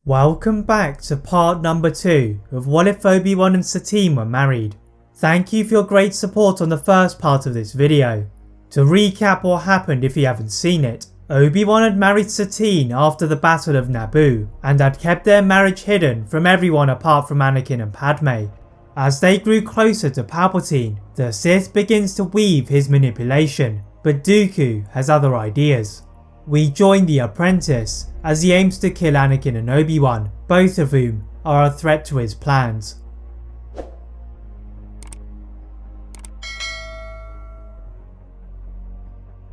Welcome back to part number 2 of What If Obi Wan and Satine Were Married. Thank you for your great support on the first part of this video. To recap what happened if you haven't seen it, Obi Wan had married Satine after the Battle of Naboo and had kept their marriage hidden from everyone apart from Anakin and Padme. As they grew closer to Palpatine, the Sith begins to weave his manipulation, but Dooku has other ideas. We join the apprentice as he aims to kill Anakin and Obi-Wan, both of whom are a threat to his plans.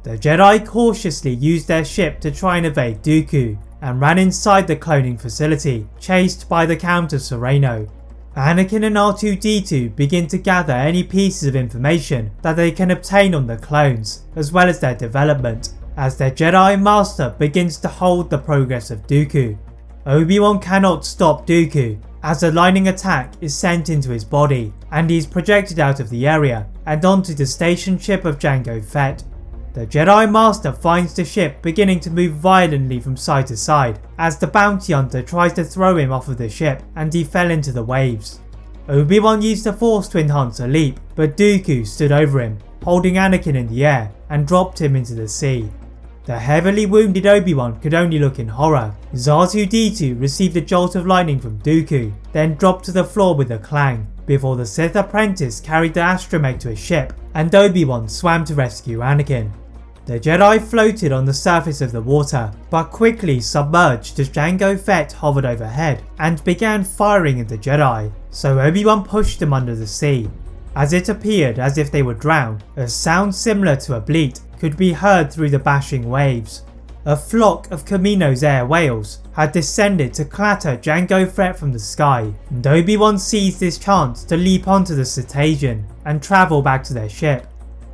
The Jedi cautiously used their ship to try and evade Dooku and ran inside the cloning facility, chased by the Count of Sereno. Anakin and R2-D2 begin to gather any pieces of information that they can obtain on the clones, as well as their development, as their Jedi Master begins to hold the progress of Dooku. Obi-Wan cannot stop Dooku, as a lightning attack is sent into his body, and he is projected out of the area and onto the station ship of Jango Fett. The Jedi Master finds the ship beginning to move violently from side to side, as the bounty hunter tries to throw him off of the ship and he fell into the waves. Obi-Wan used the Force to enhance a leap, but Dooku stood over him, holding Anakin in the air and dropped him into the sea. The heavily wounded Obi-Wan could only look in horror as R2-D2 received a jolt of lightning from Dooku, then dropped to the floor with a clang, before the Sith apprentice carried the astromech to a ship and Obi-Wan swam to rescue Anakin. The Jedi floated on the surface of the water, but quickly submerged as Jango Fett hovered overhead and began firing at the Jedi, so Obi-Wan pushed them under the sea. As it appeared as if they would drown, a sound similar to a bleat could be heard through the bashing waves. A flock of Kamino's air whales had descended to clatter Jango Fett from the sky, and Obi-Wan seized this chance to leap onto the cetacean and travel back to their ship.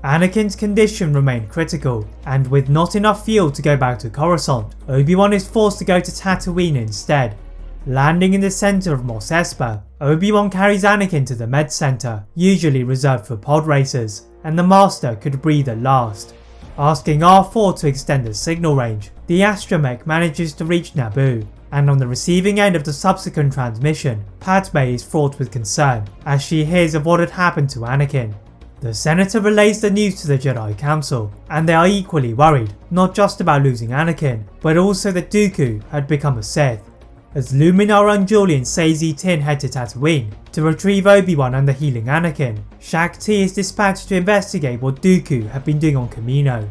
Anakin's condition remained critical, and with not enough fuel to go back to Coruscant, Obi-Wan is forced to go to Tatooine instead. Landing in the centre of Mos Espa, Obi-Wan carries Anakin to the med centre, usually reserved for pod racers, and the Master could breathe at last. Asking R4 to extend the signal range, the astromech manages to reach Naboo, and on the receiving end of the subsequent transmission, Padme is fraught with concern as she hears of what had happened to Anakin. The Senator relays the news to the Jedi Council, and they are equally worried, not just about losing Anakin, but also that Dooku had become a Sith. As Luminar Unduli and Saesee Tiin head to Tatooine to retrieve Obi-Wan and the healing Anakin, Shaak Ti is dispatched to investigate what Dooku had been doing on Kamino.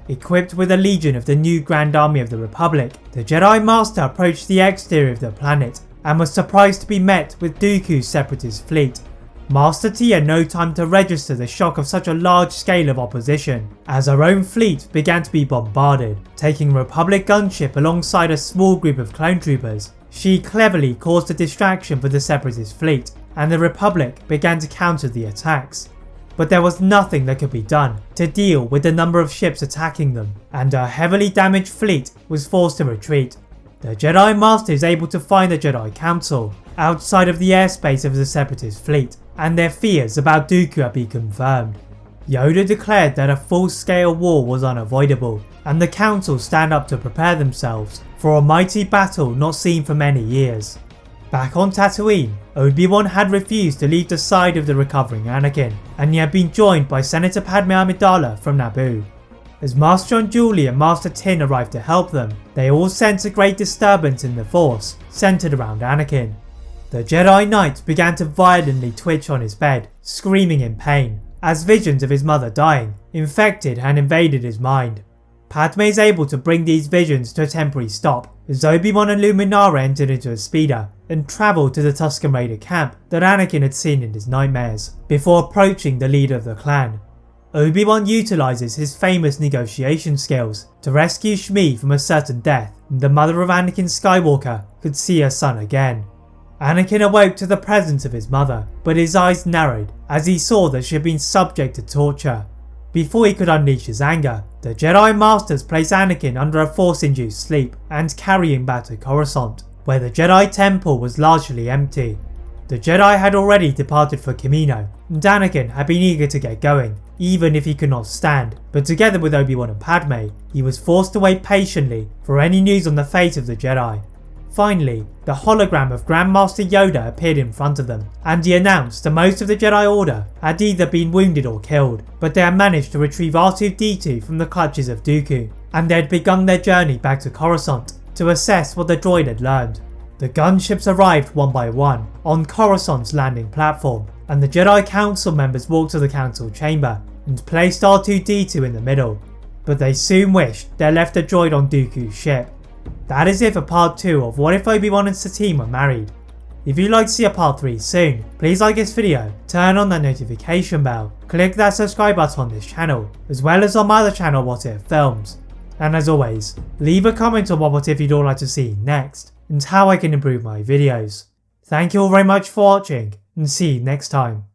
Equipped with a legion of the new Grand Army of the Republic, the Jedi Master approached the exterior of the planet and was surprised to be met with Dooku's separatist fleet. Master Ti had no time to register the shock of such a large scale of opposition, as her own fleet began to be bombarded. Taking a Republic gunship alongside a small group of clone troopers, she cleverly caused a distraction for the separatist fleet, and the Republic began to counter the attacks. But there was nothing that could be done to deal with the number of ships attacking them, and her heavily damaged fleet was forced to retreat. The Jedi Master is able to find the Jedi Council outside of the airspace of the separatist fleet, and their fears about Dooku had been confirmed. Yoda declared that a full-scale war was unavoidable, and the Council stand up to prepare themselves for a mighty battle not seen for many years. Back on Tatooine, Obi-Wan had refused to leave the side of the recovering Anakin, and he had been joined by Senator Padme Amidala from Naboo. As Master Unduli and Master Tin arrived to help them, they all sense a great disturbance in the Force, centered around Anakin. The Jedi Knight began to violently twitch on his bed, screaming in pain, as visions of his mother dying infected and invaded his mind. Padme is able to bring these visions to a temporary stop as Obi-Wan and Luminara entered into a speeder and travelled to the Tusken Raider camp that Anakin had seen in his nightmares, before approaching the leader of the clan. Obi-Wan utilises his famous negotiation skills to rescue Shmi from a certain death, and the mother of Anakin Skywalker could see her son again. Anakin awoke to the presence of his mother, but his eyes narrowed as he saw that she had been subject to torture. Before he could unleash his anger, the Jedi Masters place Anakin under a Force-induced sleep and carry him back to Coruscant, where the Jedi Temple was largely empty. The Jedi had already departed for Kamino, and Anakin had been eager to get going, even if he could not stand, but together with Obi-Wan and Padme, he was forced to wait patiently for any news on the fate of the Jedi. Finally, the hologram of Grandmaster Yoda appeared in front of them, and he announced that most of the Jedi Order had either been wounded or killed, but they had managed to retrieve R2-D2 from the clutches of Dooku, and they had begun their journey back to Coruscant to assess what the droid had learned. The gunships arrived one by one on Coruscant's landing platform, and the Jedi Council members walked to the Council Chamber and placed R2-D2 in the middle, but they soon wished they left the droid on Dooku's ship. That is it for part 2 of What If Obi-Wan and Satine Were Married. If you'd like to see a part 3 soon, please like this video, turn on that notification bell, click that subscribe button on this channel, as well as on my other channel What If Films. And as always, leave a comment on what if you'd all like to see next, and how I can improve my videos. Thank you all very much for watching, and see you next time.